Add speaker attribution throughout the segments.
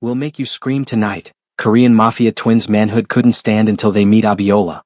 Speaker 1: Will make you scream tonight. Korean Mafia twins Manhood couldn't stand until they meet Abiola.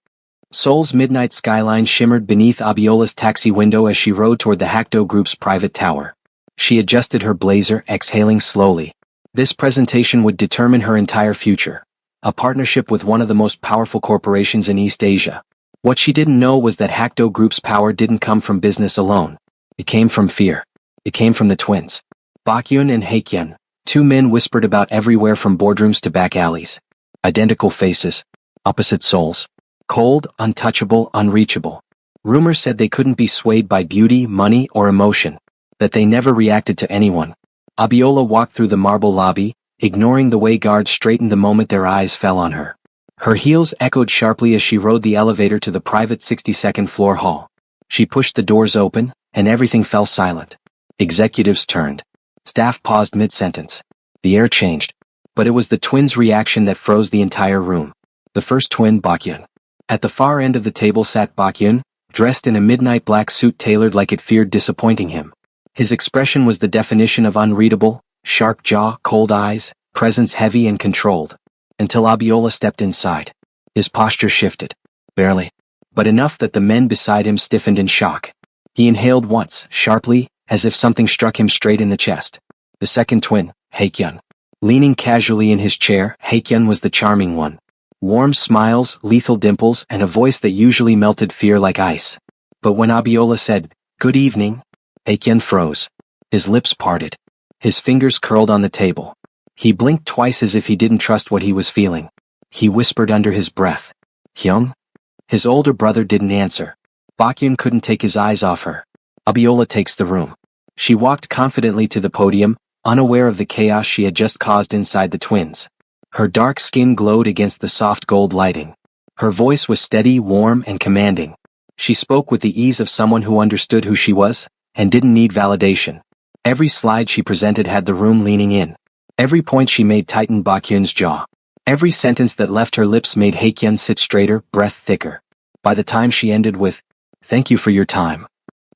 Speaker 1: Seoul's midnight skyline shimmered beneath Abiola's taxi window as she rode toward the Hakdo Group's private tower. She adjusted her blazer, exhaling slowly. This presentation would determine her entire future. A partnership with one of the most powerful corporations in East Asia. What she didn't know was that Hakdo Group's power didn't come from business alone. It came from fear. It came from the twins. Baekhyun and Haekhyun, two men whispered about everywhere from boardrooms to back alleys. Identical faces. Opposite souls. Cold, untouchable, unreachable. Rumors said they couldn't be swayed by beauty, money, or emotion. That they never reacted to anyone. Abiola walked through the marble lobby, ignoring the way guards straightened the moment their eyes fell on her. Her heels echoed sharply as she rode the elevator to the private 62nd floor hall. She pushed the doors open, and everything fell silent. Executives turned. Staff paused mid-sentence. The air changed. But it was the twins' reaction that froze the entire room. The first twin, Baekhyun. At the far end of the table sat Baekhyun, dressed in a midnight black suit tailored like it feared disappointing him. His expression was the definition of unreadable, sharp jaw, cold eyes, presence heavy and controlled. Until Abiola stepped inside. His posture shifted. Barely. But enough that the men beside him stiffened in shock. He inhaled once, sharply, as if something struck him straight in the chest. The second twin, Haekhyun. Leaning casually in his chair, Haekhyun was the charming one. Warm smiles, lethal dimples, and a voice that usually melted fear like ice. But when Abiola said, "Good evening," Haekhyun froze. His lips parted. His fingers curled on the table. He blinked twice as if he didn't trust what he was feeling. He whispered under his breath, "Hyung?" His older brother didn't answer. Baekhyun couldn't take his eyes off her. Abiola takes the room. She walked confidently to the podium, unaware of the chaos she had just caused inside the twins. Her dark skin glowed against the soft gold lighting. Her voice was steady, warm, and commanding. She spoke with the ease of someone who understood who she was, and didn't need validation. Every slide she presented had the room leaning in. Every point she made tightened Baekhyun's jaw. Every sentence that left her lips made Haekhyun sit straighter, breath thicker. By the time she ended with, "Thank you for your time,"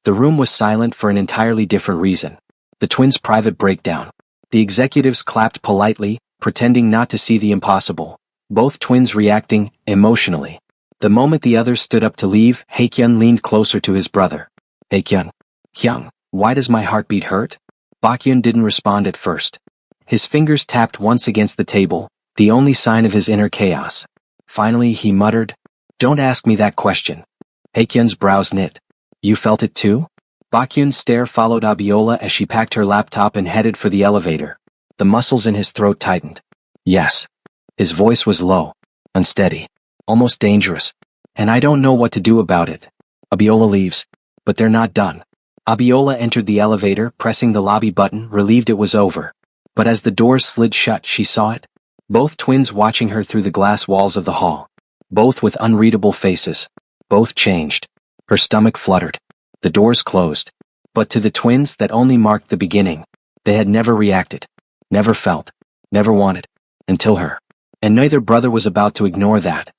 Speaker 1: the room was silent for an entirely different reason. The twins' private breakdown. The executives clapped politely, pretending not to see the impossible. Both twins reacting, emotionally. The moment the others stood up to leave, Haekhyun leaned closer to his brother. "Haekhyun. Hyung, why does my heartbeat hurt?" Baekhyun didn't respond at first. His fingers tapped once against the table, the only sign of his inner chaos. Finally he muttered, "Don't ask me that question." Haekhyun's brows knit. "You felt it too?" Baekhyun's stare followed Abiola as she packed her laptop and headed for the elevator. The muscles in his throat tightened. "Yes." His voice was low, unsteady, almost dangerous. "And I don't know what to do about it." Abiola leaves. But they're not done. Abiola entered the elevator, pressing the lobby button, relieved it was over. But as the doors slid shut, she saw it. Both twins watching her through the glass walls of the hall. Both with unreadable faces. Both changed. Her stomach fluttered. The doors closed. But to the twins, that only marked the beginning. They had never reacted. Never felt. Never wanted. Until her. And neither brother was about to ignore that.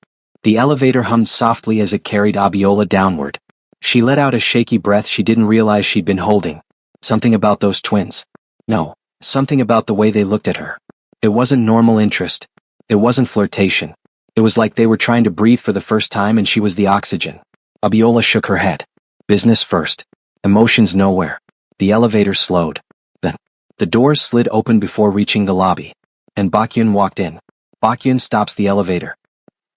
Speaker 1: The elevator hummed softly as it carried Abiola downward. She let out a shaky breath she didn't realize she'd been holding. Something about those twins. No. Something about the way they looked at her. It wasn't normal interest. It wasn't flirtation. It was like they were trying to breathe for the first time and she was the oxygen. Abiola shook her head. Business first. Emotions nowhere. The elevator slowed. Then, the doors slid open before reaching the lobby. And Baekhyun walked in. Baekhyun stops the elevator.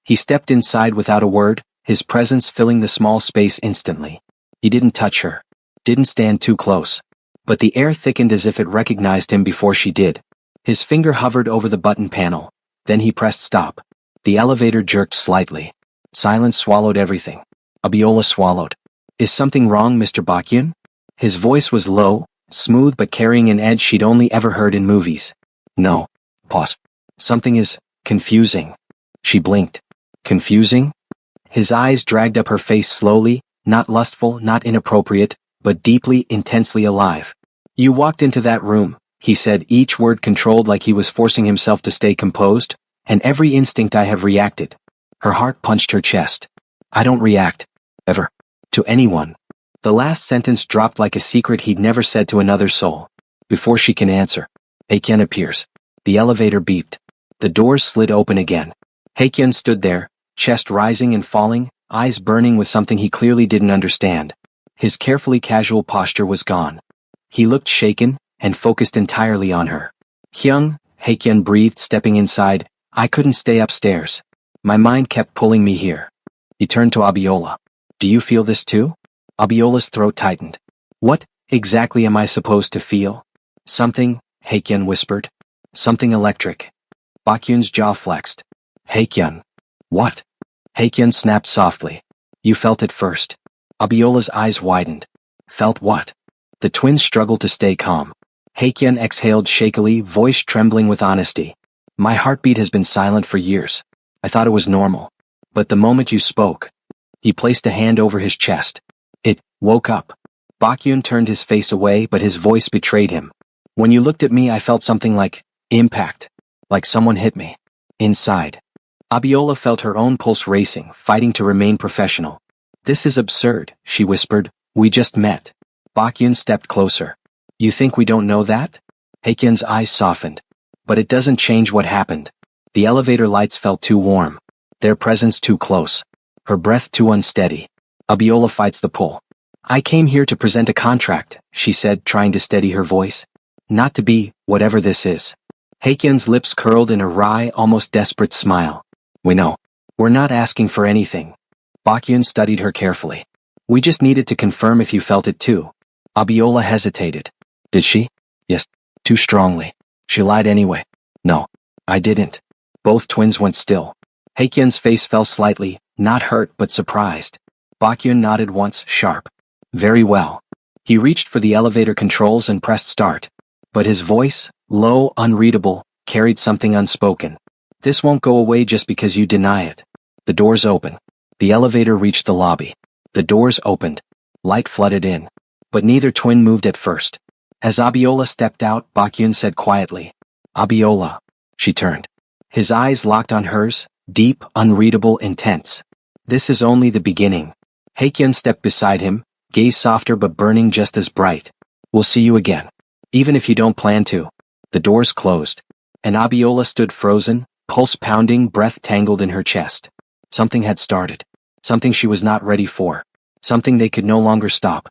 Speaker 1: He stepped inside without a word, his presence filling the small space instantly. He didn't touch her. Didn't stand too close. But the air thickened as if it recognized him before she did. His finger hovered over the button panel. Then he pressed stop. The elevator jerked slightly. Silence swallowed everything. Abiola swallowed. "Is something wrong, Mr. Baekhyun?" His voice was low, smooth but carrying an edge she'd only ever heard in movies. "No." Pause. "Something is confusing." She blinked. "Confusing?" His eyes dragged up her face slowly, not lustful, not inappropriate, but deeply, intensely alive. "You walked into that room," he said, each word controlled like he was forcing himself to stay composed, "and every instinct I have reacted." Her heart punched her chest. "I don't react. Ever. To anyone." The last sentence dropped like a secret he'd never said to another soul. Before she can answer, Haekhyun appears. The elevator beeped. The doors slid open again. Haekyeon stood there, chest rising and falling, eyes burning with something he clearly didn't understand. His carefully casual posture was gone. He looked shaken, and focused entirely on her. Hyung, Haekyeon breathed, stepping inside. I couldn't stay upstairs. My mind kept pulling me here. He turned to Abiola. Do you feel this too? Abiola's throat tightened. What exactly am I supposed to feel? Something, Haekyeon whispered. Something electric. Bakyun's jaw flexed. Haekyeon. What? Haekyeon snapped softly. You felt it first. Abiola's eyes widened. Felt what? The twins struggled to stay calm. Haekyeon exhaled shakily, voice trembling with honesty. My heartbeat has been silent for years. I thought it was normal. But the moment you spoke. He placed a hand over his chest. It woke up. Bakyun turned his face away, but his voice betrayed him. When you looked at me, I felt something like impact. Like someone hit me. Inside. Abiola felt her own pulse racing, fighting to remain professional. This is absurd, she whispered. We just met. Bakyun stepped closer. You think we don't know that? Haekyeon's eyes softened. But it doesn't change what happened. The elevator lights felt too warm. Their presence too close. Her breath too unsteady. Abiola fights the pull. I came here to present a contract, she said, trying to steady her voice. Not to be, whatever this is. Haekyeon's lips curled in a wry, almost desperate smile. We know. We're not asking for anything. Bakyun studied her carefully. We just needed to confirm if you felt it too. Abiola hesitated. Did she? Yes. Too strongly. She lied anyway. No. I didn't. Both twins went still. Haekyeon's face fell slightly, not hurt but surprised. Bakyun nodded once, sharp. Very well. He reached for the elevator controls and pressed start. But his voice, low, unreadable, carried something unspoken. This won't go away just because you deny it. The doors open. The elevator reached the lobby. The doors opened. Light flooded in. But neither twin moved at first. As Abiola stepped out, Bakyun said quietly, Abiola. She turned. His eyes locked on hers, deep, unreadable, intense. This is only the beginning. Haekyeon stepped beside him, gaze softer but burning just as bright. We'll see you again. Even if you don't plan to. The doors closed. And Abiola stood frozen, pulse pounding, breath tangled in her chest. Something had started. Something she was not ready for. Something they could no longer stop.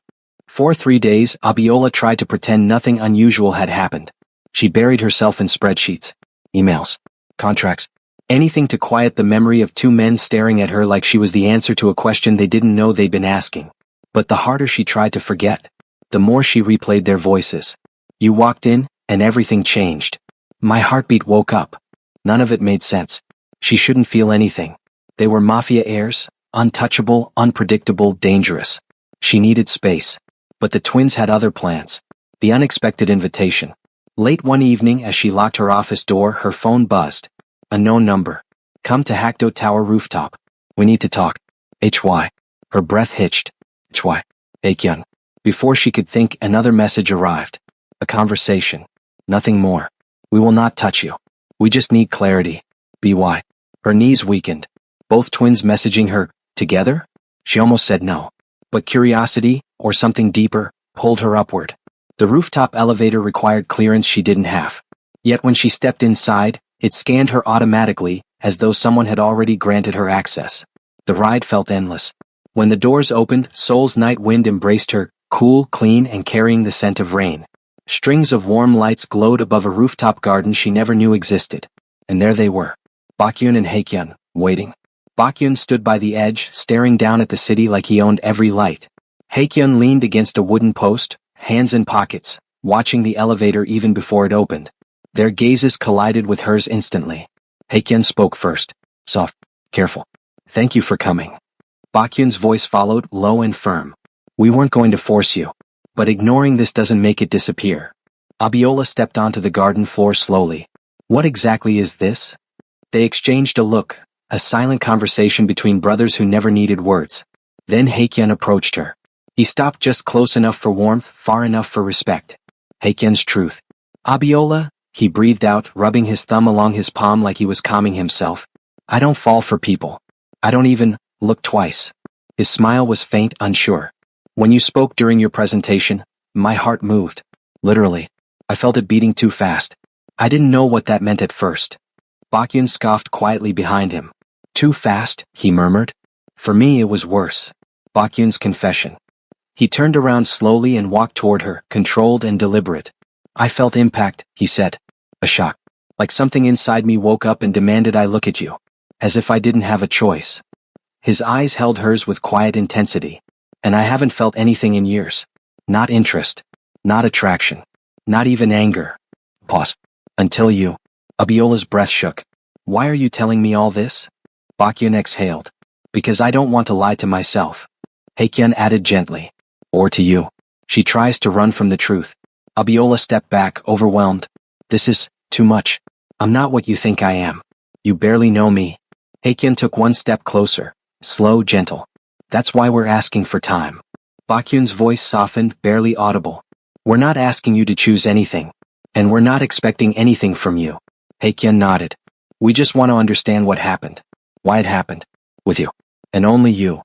Speaker 1: For 3 days, Abiola tried to pretend nothing unusual had happened. She buried herself in spreadsheets, emails, contracts, anything to quiet the memory of two men staring at her like she was the answer to a question they didn't know they'd been asking. But the harder she tried to forget, the more she replayed their voices. You walked in, and everything changed. My heartbeat woke up. None of it made sense. She shouldn't feel anything. They were Mafia heirs, untouchable, unpredictable, dangerous. She needed space. But the twins had other plans. The unexpected invitation. Late one evening as she locked her office door, her phone buzzed. A known number. Come to Hakdo Tower rooftop. We need to talk. HY. Her breath hitched. HY. Haekyeon. Before she could think, another message arrived. A conversation. Nothing more. We will not touch you. We just need clarity. BY. Her knees weakened. Both twins messaging her, together? She almost said no. But curiosity, or something deeper, pulled her upward. The rooftop elevator required clearance she didn't have. Yet when she stepped inside, it scanned her automatically, as though someone had already granted her access. The ride felt endless. When the doors opened, Seoul's night wind embraced her, cool, clean, and carrying the scent of rain. Strings of warm lights glowed above a rooftop garden she never knew existed. And there they were. Bakyun and Haekyeon, waiting. Bakyun stood by the edge, staring down at the city like he owned every light. Haekyeon leaned against a wooden post, hands in pockets, watching the elevator even before it opened. Their gazes collided with hers instantly. Haekyeon spoke first. Soft, careful. Thank you for coming. Bakyun's voice followed, low and firm. We weren't going to force you. But ignoring this doesn't make it disappear. Abiola stepped onto the garden floor slowly. What exactly is this? They exchanged a look, a silent conversation between brothers who never needed words. Then Haekyeon approached her. He stopped just close enough for warmth, far enough for respect. Haekyeon's truth. Abiola, he breathed out, rubbing his thumb along his palm like he was calming himself. I don't fall for people. I don't even look twice. His smile was faint, unsure. When you spoke during your presentation, my heart moved. Literally. I felt it beating too fast. I didn't know what that meant at first. Bakyun scoffed quietly behind him. Too fast, he murmured. For me it was worse. Bakyun's confession. He turned around slowly and walked toward her, controlled and deliberate. I felt impact, he said. A shock. Like something inside me woke up and demanded I look at you. As if I didn't have a choice. His eyes held hers with quiet intensity. And I haven't felt anything in years. Not interest. Not attraction. Not even anger. Pause. Until you. Abiola's breath shook. Why are you telling me all this? Bakyun exhaled. Because I don't want to lie to myself. Haekyeon added gently. Or to you. She tries to run from the truth. Abiola stepped back, overwhelmed. This is too much. I'm not what you think I am. You barely know me. Haekyeon took one step closer. Slow, gentle. That's why we're asking for time. Bakyun's voice softened, barely audible. We're not asking you to choose anything. And we're not expecting anything from you. Haekyeon nodded. We just want to understand what happened. Why it happened. With you. And only you.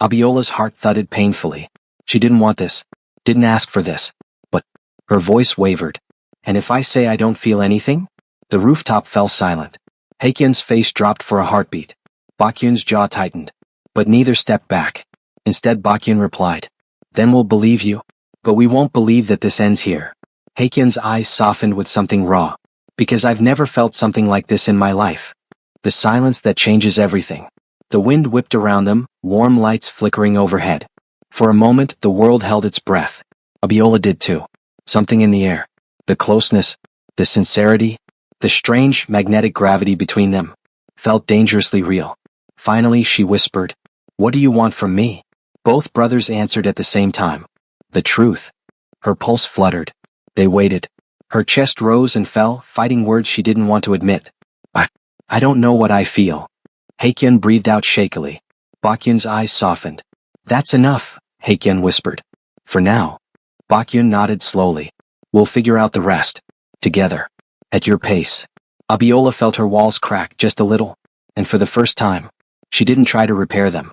Speaker 1: Abiola's heart thudded painfully. She didn't want this. Didn't ask for this. But her voice wavered. And if I say I don't feel anything? The rooftop fell silent. Haekyeon's face dropped for a heartbeat. Bakyun's jaw tightened. But neither stepped back. Instead Bakyun replied. Then we'll believe you. But we won't believe that this ends here. Haekyeon's eyes softened with something raw. Because I've never felt something like this in my life. The silence that changes everything. The wind whipped around them, warm lights flickering overhead. For a moment the world held its breath. Abiola did too. Something in the air. The closeness. The sincerity. The strange, magnetic gravity between them. Felt dangerously real. Finally she whispered. What do you want from me? Both brothers answered at the same time. The truth. Her pulse fluttered. They waited. Her chest rose and fell, fighting words she didn't want to admit. I don't know what I feel. Haekyeon breathed out shakily. Bakyun's eyes softened. That's enough, Haekyeon whispered. For now. Bakyun nodded slowly. We'll figure out the rest. Together. At your pace. Abiola felt her walls crack just a little. And for the first time, she didn't try to repair them.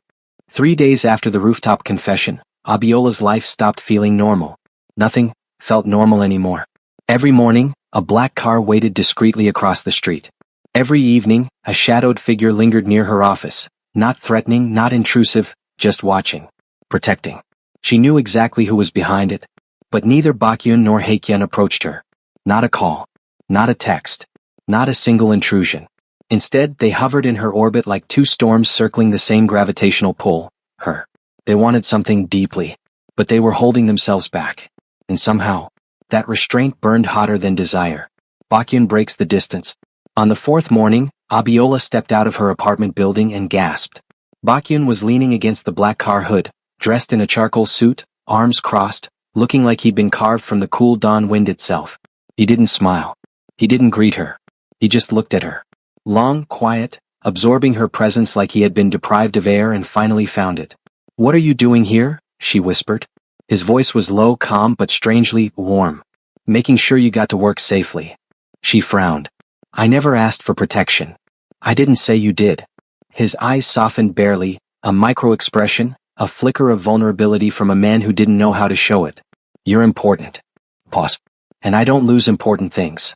Speaker 1: 3 days after the rooftop confession, Abiola's life stopped feeling normal. Nothing felt normal anymore. Every morning, a black car waited discreetly across the street. Every evening, a shadowed figure lingered near her office, not threatening, not intrusive, just watching. Protecting. She knew exactly who was behind it. But neither Bakyun nor Haekyeon approached her. Not a call. Not a text. Not a single intrusion. Instead, they hovered in her orbit like two storms circling the same gravitational pull, her. They wanted something deeply. But they were holding themselves back. And somehow, that restraint burned hotter than desire. Bakyun breaks the distance. On the fourth morning, Abiola stepped out of her apartment building and gasped. Bakyun was leaning against the black car hood, dressed in a charcoal suit, arms crossed, looking like he'd been carved from the cool dawn wind itself. He didn't smile. He didn't greet her. He just looked at her. Long, quiet, absorbing her presence like he had been deprived of air and finally found it. What are you doing here? She whispered. His voice was low, calm, but strangely warm. Making sure you got to work safely. She frowned. I never asked for protection. I didn't say you did. His eyes softened barely, a micro-expression, a flicker of vulnerability from a man who didn't know how to show it. You're important. Pause. And I don't lose important things.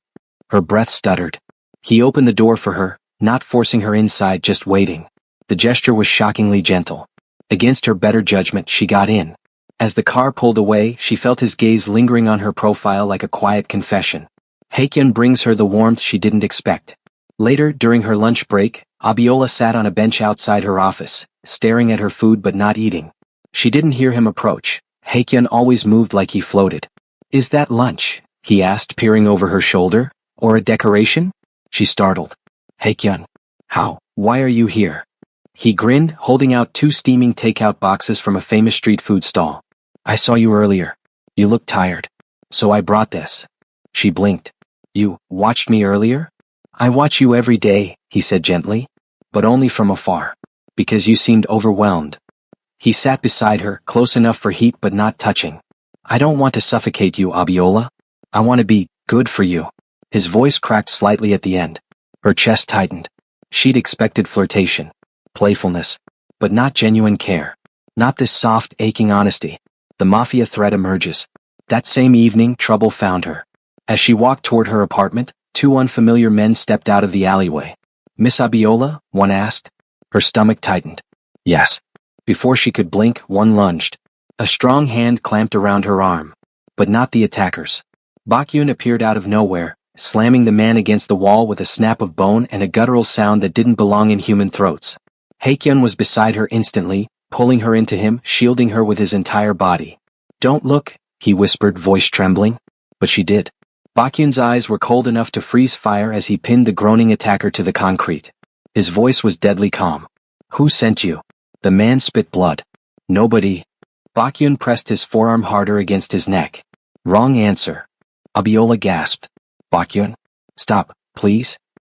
Speaker 1: Her breath stuttered. He opened the door for her, not forcing her inside, just waiting. The gesture was shockingly gentle. Against her better judgment, she got in. As the car pulled away, she felt his gaze lingering on her profile like a quiet confession. Haekyeon brings her the warmth she didn't expect. Later, during her lunch break, Abiola sat on a bench outside her office, staring at her food but not eating. She didn't hear him approach. Haekyeon always moved like he floated. Is that lunch? He asked, peering over her shoulder. Or a decoration? She startled. Haekyeon. How? Why are you here? He grinned, holding out 2 steaming takeout boxes from a famous street food stall. I saw you earlier. You looked tired. So I brought this. She blinked. You watched me earlier? I watch you every day, he said gently. But only from afar. Because you seemed overwhelmed. He sat beside her, close enough for heat but not touching. I don't want to suffocate you, Abiola. I want to be good for you. His voice cracked slightly at the end. Her chest tightened. She'd expected flirtation. Playfulness. But not genuine care. Not this soft, aching honesty. The Mafia threat emerges. That same evening, trouble found her. As she walked toward her apartment, 2 unfamiliar men stepped out of the alleyway. "Miss Abiola?" one asked. Her stomach tightened. "Yes." Before she could blink, one lunged. A strong hand clamped around her arm. But not the attackers. Bakyun appeared out of nowhere, slamming the man against the wall with a snap of bone and a guttural sound that didn't belong in human throats. Haekyun was beside her instantly, pulling her into him, shielding her with his entire body. "Don't look," he whispered, voice trembling. But she did. Bakyun's eyes were cold enough to freeze fire as he pinned the groaning attacker to the concrete. His voice was deadly calm. "Who sent you?" The man spit blood. "Nobody." Bakyun pressed his forearm harder against his neck. "Wrong answer." Abiola gasped. "Bakyun? Stop, please."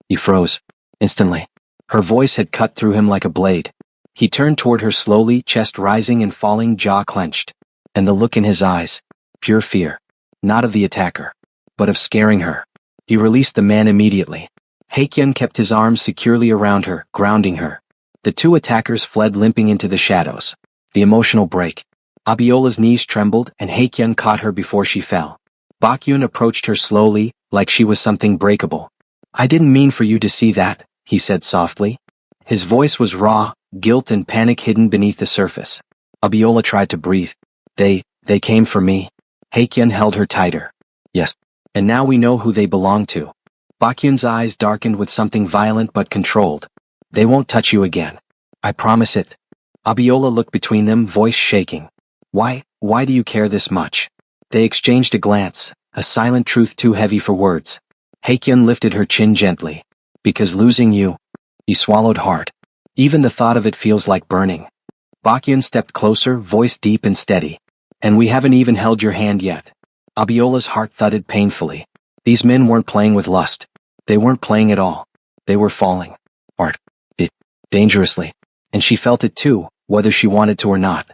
Speaker 1: He froze. Instantly. Her voice had cut through him like a blade. He turned toward her slowly, chest rising and falling, jaw clenched. And the look in his eyes. Pure fear. Not of the attacker. But of scaring her. He released the man immediately. Haekyun kept his arms securely around her, grounding her. The 2 attackers fled limping into the shadows. The emotional break. Abiola's knees trembled and Haekyun caught her before she fell. Bakyun approached her slowly, like she was something breakable. "I didn't mean for you to see that," he said softly. His voice was raw, guilt and panic hidden beneath the surface. Abiola tried to breathe. They came for me." Haekyun held her tighter. "Yes. And now we know who they belong to." Bakyun's eyes darkened with something violent but controlled. "They won't touch you again. I promise it." Abiola looked between them, voice shaking. Why do you care this much?" They exchanged a glance, a silent truth too heavy for words. Haekyun lifted her chin gently. "Because losing you..." He swallowed hard. "Even the thought of it feels like burning." Bakyun stepped closer, voice deep and steady. "And we haven't even held your hand yet." Abiola's heart thudded painfully. These men weren't playing with lust. They weren't playing at all. They were falling. Hard. Dangerously. And she felt it too, whether she wanted to or not.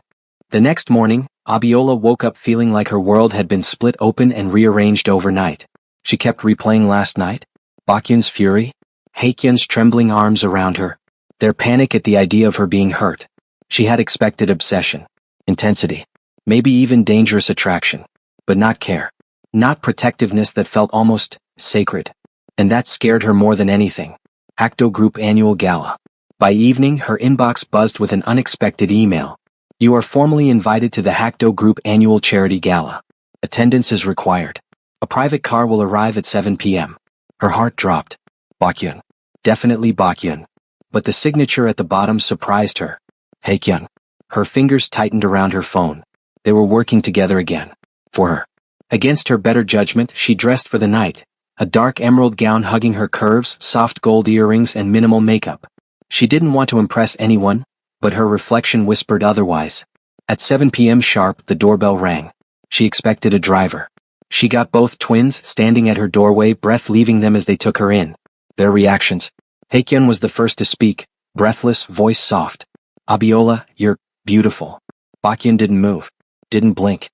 Speaker 1: The next morning, Abiola woke up feeling like her world had been split open and rearranged overnight. She kept replaying last night. Bakyun's fury. Haekyun's trembling arms around her. Their panic at the idea of her being hurt. She had expected obsession. Intensity. Maybe even dangerous attraction. But not care. Not protectiveness that felt almost sacred. And that scared her more than anything. Hakdo Group Annual Gala. By evening, her inbox buzzed with an unexpected email. "You are formally invited to the Hakdo Group Annual Charity Gala. Attendance is required. A private car will arrive at 7 p.m. Her heart dropped. Bakyun. Definitely Bakyun. But the signature at the bottom surprised her. Haekyun. Her fingers tightened around her phone. They were working together again. For her. Against her better judgment, she dressed for the night. A dark emerald gown hugging her curves, soft gold earrings and minimal makeup. She didn't want to impress anyone, but her reflection whispered otherwise. At 7 p.m. sharp, the doorbell rang. She expected a driver. She got both twins standing at her doorway, breath leaving them as they took her in. Their reactions. Haekyun was the first to speak, breathless, voice soft. "Abiola, you're beautiful." Bakyun didn't move. Didn't blink.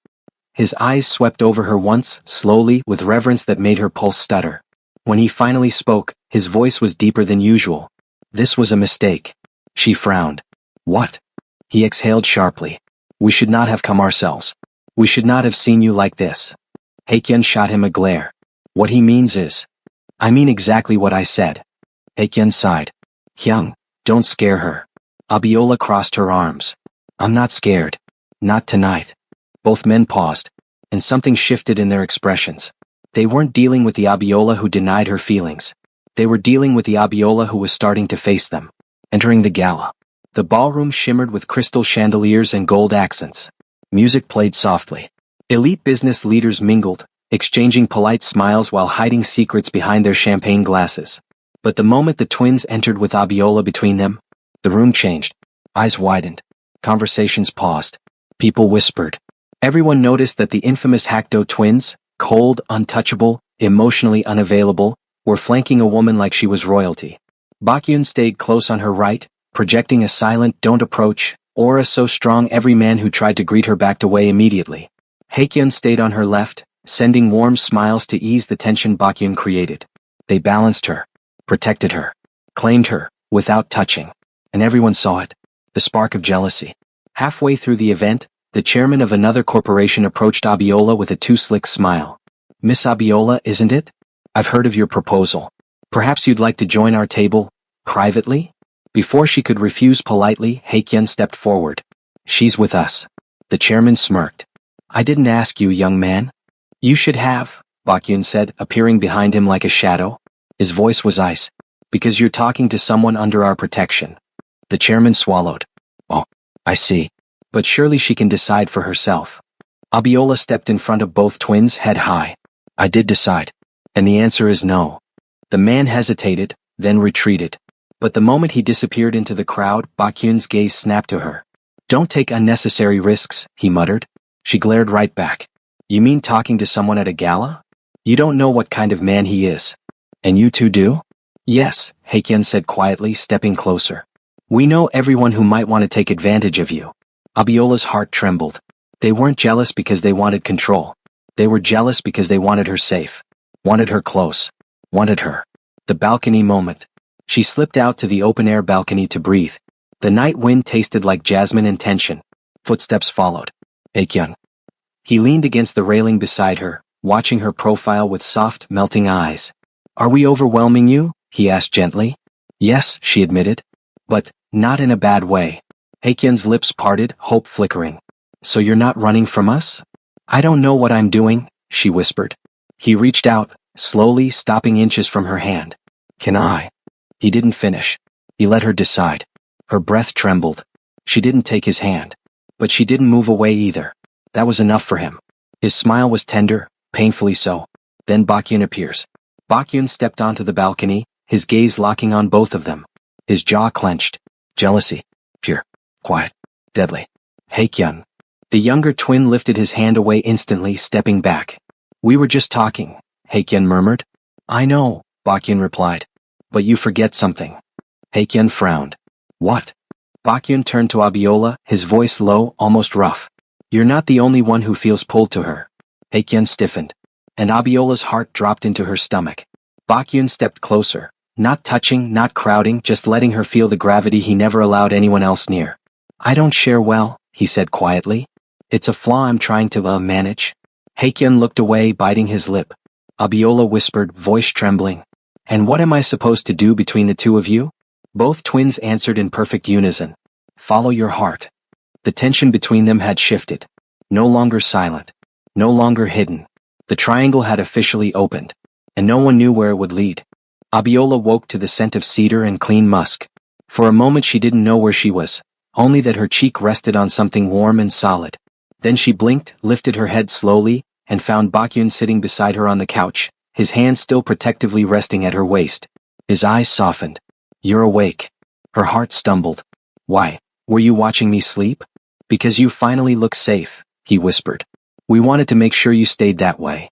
Speaker 1: His eyes swept over her once, slowly, with reverence that made her pulse stutter. When he finally spoke, his voice was deeper than usual. "This was a mistake." She frowned. "What?" He exhaled sharply. "We should not have come ourselves. We should not have seen you like this." Haekyun shot him a glare. "What he means is..." "I mean exactly what I said." Haekyun sighed. "Hyung, don't scare her." Abiola crossed her arms. "I'm not scared. Not tonight." Both men paused, and something shifted in their expressions. They weren't dealing with the Abiola who denied her feelings. They were dealing with the Abiola who was starting to face them. Entering the gala. The ballroom shimmered with crystal chandeliers and gold accents. Music played softly. Elite business leaders mingled, exchanging polite smiles while hiding secrets behind their champagne glasses. But the moment the twins entered with Abiola between them, the room changed. Eyes widened. Conversations paused. People whispered. Everyone noticed that the infamous Hakdo twins, cold, untouchable, emotionally unavailable, were flanking a woman like she was royalty. Bakyun stayed close on her right, projecting a silent "don't approach" aura so strong every man who tried to greet her backed away immediately. Haekyun stayed on her left, sending warm smiles to ease the tension Bakyun created. They balanced her, protected her, claimed her, without touching. And everyone saw it. The spark of jealousy. Halfway through the event, the chairman of another corporation approached Abiola with a too slick smile. "Miss Abiola, isn't it?" I've heard of your proposal. Perhaps you'd like to join our table, privately? Before she could refuse politely, Haekyeon stepped forward. She's with us. The chairman smirked. I didn't ask you, young man. You should have, Bakyun said, appearing behind him like a shadow. His voice was ice. Because you're talking to someone under our protection. The chairman swallowed. Oh, I see. But surely she can decide for herself. Abiola stepped in front of both twins, head high. I did decide. And the answer is no. The man hesitated, then retreated. But the moment he disappeared into the crowd, Bakyun's gaze snapped to her. Don't take unnecessary risks, he muttered. She glared right back. You mean talking to someone at a gala? You don't know what kind of man he is. And you two do? Yes, Haekyeon said quietly, stepping closer. We know everyone who might want to take advantage of you. Abiola's heart trembled. They weren't jealous because they wanted control. They were jealous because they wanted her safe. Wanted her close. Wanted her. The balcony moment. She slipped out to the open-air balcony to breathe. The night wind tasted like jasmine and tension. Footsteps followed. Haekyeon. He leaned against the railing beside her, watching her profile with soft, melting eyes. Are we overwhelming you? He asked gently. Yes, she admitted. But, not in a bad way. Haekyeon's lips parted, hope flickering. So you're not running from us? I don't know what I'm doing, she whispered. He reached out, slowly stopping inches from her hand. Can I? He didn't finish. He let her decide. Her breath trembled. She didn't take his hand. But she didn't move away either. That was enough for him. His smile was tender, painfully so. Then Bakyun appears. Bakyun stepped onto the balcony, his gaze locking on both of them. His jaw clenched. Jealousy. Pure. Quiet. Deadly. Haekyeon. The younger twin lifted his hand away instantly, stepping back. We were just talking, Haekyeon murmured. I know, Bakyun replied. But you forget something. Haekyeon frowned. What? Bakyun turned to Abiola, his voice low, almost rough. You're not the only one who feels pulled to her. Haekyeon stiffened. And Abiola's heart dropped into her stomach. Bakyun stepped closer. Not touching, not crowding, just letting her feel the gravity he never allowed anyone else near. I don't share well, he said quietly. It's a flaw I'm trying to manage. Haekyeon looked away, biting his lip. Abiola whispered, voice trembling. And what am I supposed to do between the two of you? Both twins answered in perfect unison. Follow your heart. The tension between them had shifted. No longer silent. No longer hidden. The triangle had officially opened. And no one knew where it would lead. Abiola woke to the scent of cedar and clean musk. For a moment she didn't know where she was, only that her cheek rested on something warm and solid. Then she blinked, lifted her head slowly, and found Bakyun sitting beside her on the couch, his hand still protectively resting at her waist. His eyes softened. You're awake. Her heart stumbled. Why, were you watching me sleep? Because you finally look safe, he whispered. We wanted to make sure you stayed that way.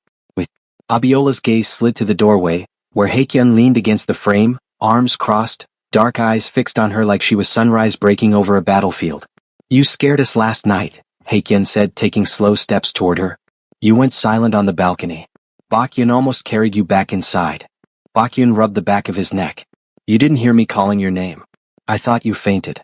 Speaker 1: Abiola's gaze slid to the doorway, where Haekyeon leaned against the frame, arms crossed, dark eyes fixed on her like she was sunrise breaking over a battlefield. You scared us last night, Haekyeon said, taking slow steps toward her. You went silent on the balcony. Bakyun almost carried you back inside. Bakyun rubbed the back of his neck. You didn't hear me calling your name. I thought you fainted.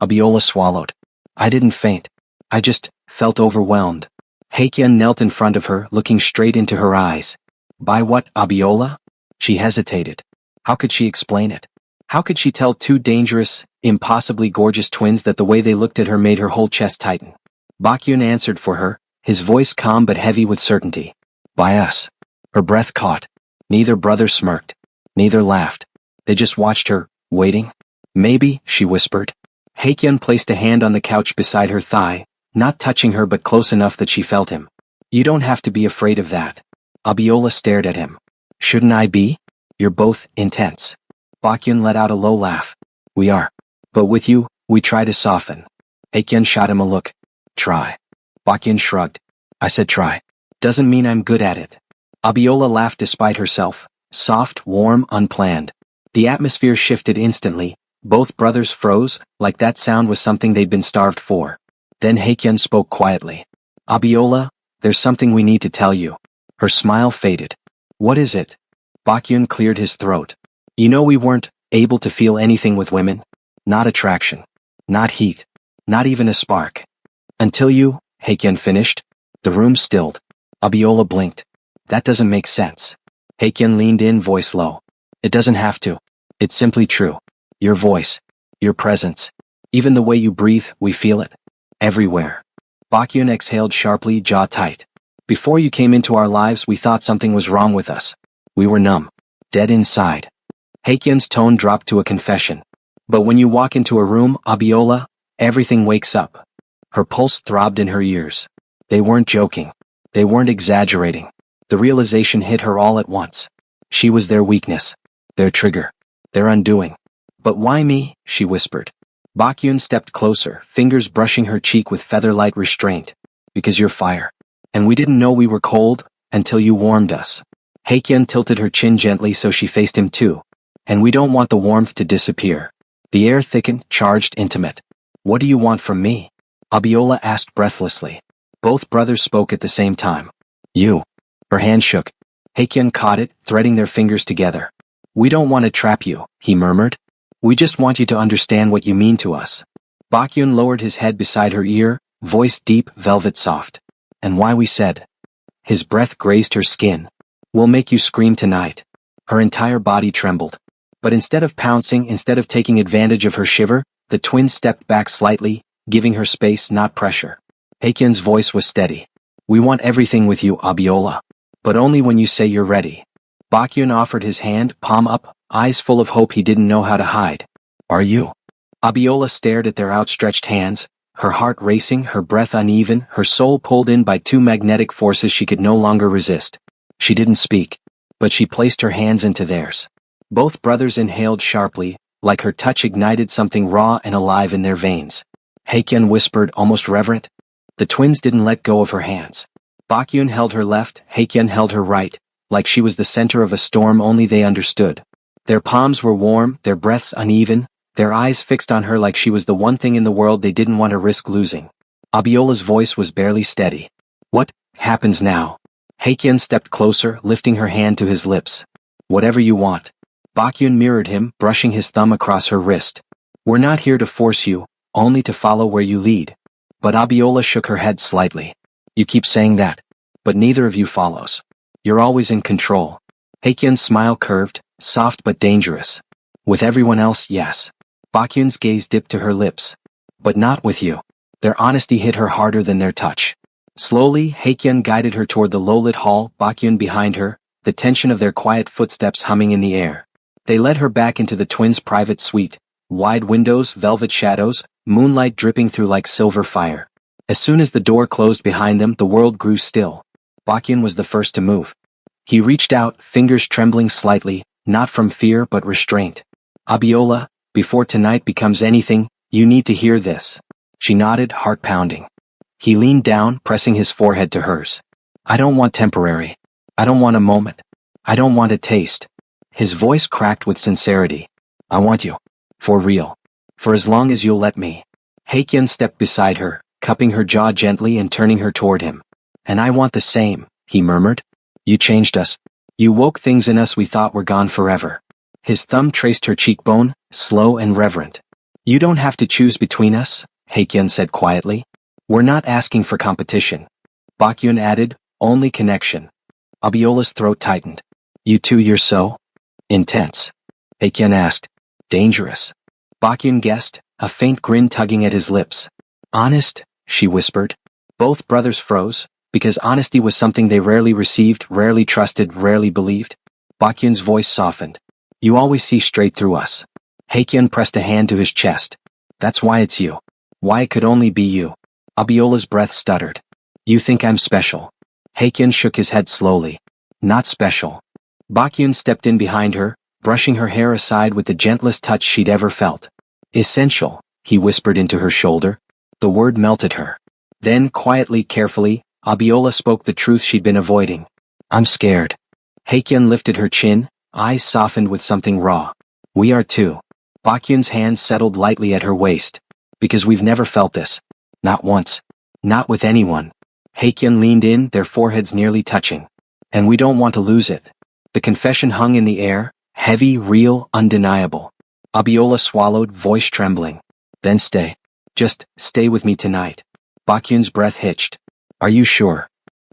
Speaker 1: Abiola swallowed. I didn't faint. I just felt overwhelmed. Haekyeon knelt in front of her, looking straight into her eyes. By what, Abiola? She hesitated. How could she explain it? How could she tell two dangerous, impossibly gorgeous twins that the way they looked at her made her whole chest tighten? Bakyun answered for her, his voice calm but heavy with certainty. By us. Her breath caught. Neither brother smirked. Neither laughed. They just watched her, waiting. Maybe, she whispered. Haekyeon placed a hand on the couch beside her thigh, not touching her but close enough that she felt him. You don't have to be afraid of that. Abiola stared at him. Shouldn't I be? You're both intense. Bakyun let out a low laugh. We are. But with you, we try to soften. Haekyeon shot him a look. Try. Bakyun shrugged. I said try. Doesn't mean I'm good at it. Abiola laughed despite herself. Soft, warm, unplanned. The atmosphere shifted instantly. Both brothers froze, like that sound was something they'd been starved for. Then Haekyeon spoke quietly. Abiola, there's something we need to tell you. Her smile faded. What is it? Bakyun cleared his throat. You know we weren't able to feel anything with women. Not attraction. Not heat. Not even a spark. Until you, Haekyeon finished. The room stilled. Abiola blinked. That doesn't make sense. Haekyeon leaned in, voice low. It doesn't have to. It's simply true. Your voice. Your presence. Even the way you breathe, we feel it. Everywhere. Baekhyun exhaled sharply, jaw tight. Before you came into our lives, we thought something was wrong with us. We were numb. Dead inside. Haekyeon's tone dropped to a confession. But when you walk into a room, Abiola, everything wakes up. Her pulse throbbed in her ears. They weren't joking. They weren't exaggerating. The realization hit her all at once. She was their weakness. Their trigger. Their undoing. But why me? She whispered. Baekhyun stepped closer, fingers brushing her cheek with feather-light restraint. Because you're fire. And we didn't know we were cold, until you warmed us. Haekyeon tilted her chin gently so she faced him too. And we don't want the warmth to disappear. The air thickened, charged, intimate. What do you want from me? Abiola asked breathlessly. Both brothers spoke at the same time. You. Her hand shook. Haekyeon caught it, threading their fingers together. We don't want to trap you, he murmured. We just want you to understand what you mean to us. Baekhyun lowered his head beside her ear, voice deep, velvet soft. And why we said. His breath grazed her skin. We'll make you scream tonight. Her entire body trembled. But instead of pouncing, instead of taking advantage of her shiver, the twins stepped back slightly, giving her space, not pressure. Haekyeon's voice was steady. We want everything with you, Abiola. But only when you say you're ready. Baekhyun offered his hand, palm up, eyes full of hope he didn't know how to hide. Are you? Abiola stared at their outstretched hands, her heart racing, her breath uneven, her soul pulled in by two magnetic forces she could no longer resist. She didn't speak, but she placed her hands into theirs. Both brothers inhaled sharply, like her touch ignited something raw and alive in their veins. Haekyeon whispered, almost reverent. The twins didn't let go of her hands. Baekhyun held her left, Haekyeon held her right, like she was the center of a storm only they understood. Their palms were warm, their breaths uneven, their eyes fixed on her like she was the one thing in the world they didn't want to risk losing. Abiola's voice was barely steady. What happens now? Haekyeon stepped closer, lifting her hand to his lips. Whatever you want. Baekhyun mirrored him, brushing his thumb across her wrist. We're not here to force you, only to follow where you lead. But Abiola shook her head slightly. You keep saying that. But neither of you follows. You're always in control. Haekyeon's smile curved, soft but dangerous. With everyone else, yes. Baekhyun's gaze dipped to her lips. But not with you. Their honesty hit her harder than their touch. Slowly, Haekyeon guided her toward the low-lit hall, Baekhyun behind her, the tension of their quiet footsteps humming in the air. They led her back into the twins' private suite. Wide windows, velvet shadows, moonlight dripping through like silver fire. As soon as the door closed behind them, the world grew still. Baekhyun was the first to move. He reached out, fingers trembling slightly, not from fear but restraint. Abiola, before tonight becomes anything, you need to hear this. She nodded, heart pounding. He leaned down, pressing his forehead to hers. I don't want temporary. I don't want a moment. I don't want a taste. His voice cracked with sincerity. I want you. For real. For as long as you'll let me. Haekyeon stepped beside her, cupping her jaw gently and turning her toward him. And I want the same, he murmured. You changed us. You woke things in us we thought were gone forever. His thumb traced her cheekbone, slow and reverent. You don't have to choose between us, Haekyeon said quietly. We're not asking for competition. Baekhyun added, only connection. Abiola's throat tightened. You two, you're so intense. Haekyeon asked. Dangerous. Baekhyun guessed, a faint grin tugging at his lips. Honest, she whispered. Both brothers froze, because honesty was something they rarely received, rarely trusted, rarely believed. Baekhyun's voice softened. You always see straight through us. Haekyeon pressed a hand to his chest. That's why it's you. Why it could only be you. Abiola's breath stuttered. You think I'm special. Haekyeon shook his head slowly. Not special. Baekhyun stepped in behind her, brushing her hair aside with the gentlest touch she'd ever felt. Essential, he whispered into her shoulder. The word melted her. Then, quietly, carefully, Abiola spoke the truth she'd been avoiding. I'm scared. Haekyeon lifted her chin, eyes softened with something raw. We are too. Baekhyun's hands settled lightly at her waist. Because we've never felt this. Not once. Not with anyone. Haekyeon leaned in, their foreheads nearly touching. And we don't want to lose it. The confession hung in the air, heavy, real, undeniable. Abiola swallowed, voice trembling. Then stay. Just stay with me tonight. Baekhyun's breath hitched. Are you sure?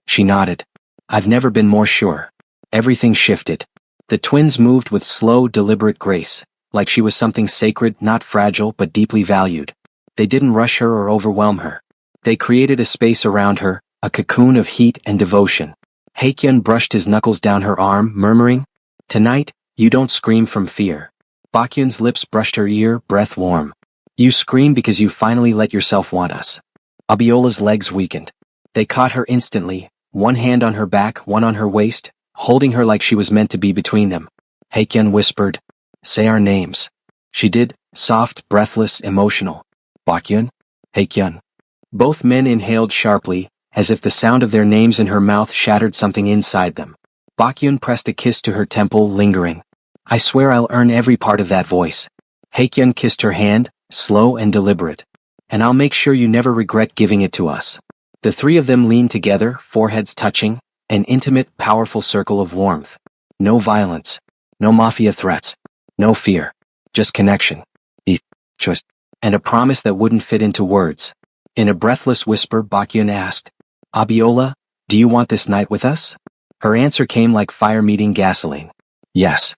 Speaker 1: She nodded. I've never been more sure. Everything shifted. The twins moved with slow, deliberate grace, like she was something sacred, not fragile but deeply valued. They didn't rush her or overwhelm her. They created a space around her, a cocoon of heat and devotion. Haekyun brushed his knuckles down her arm, murmuring, "Tonight, you don't scream from fear." Baekhyun's lips brushed her ear, breath warm. "You scream because you finally let yourself want us." Abiola's legs weakened. They caught her instantly, one hand on her back, one on her waist, holding her like she was meant to be between them. Haekyun whispered, "Say our names." She did, soft, breathless, emotional. "Baekhyun? Haekyun." Both men inhaled sharply, as if the sound of their names in her mouth shattered something inside them. Baekhyun pressed a kiss to her temple, lingering. "I swear I'll earn every part of that voice." Haekyun kissed her hand, slow and deliberate. "And I'll make sure you never regret giving it to us." The three of them leaned together, foreheads touching, an intimate, powerful circle of warmth. No violence. No mafia threats. No fear. Just connection. Just. And a promise that wouldn't fit into words. In a breathless whisper, Baekhyun asked, "Abiola, do you want this night with us?" Her answer came like fire meeting gasoline. "Yes."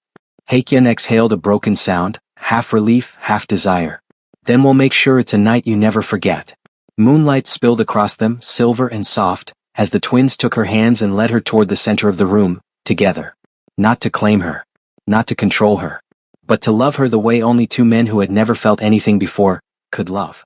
Speaker 1: Haekyun exhaled a broken sound, half relief, half desire. "Then we'll make sure it's a night you never forget." Moonlight spilled across them, silver and soft, as the twins took her hands and led her toward the center of the room, together. Not to claim her. Not to control her. But to love her the way only two men who had never felt anything before could love.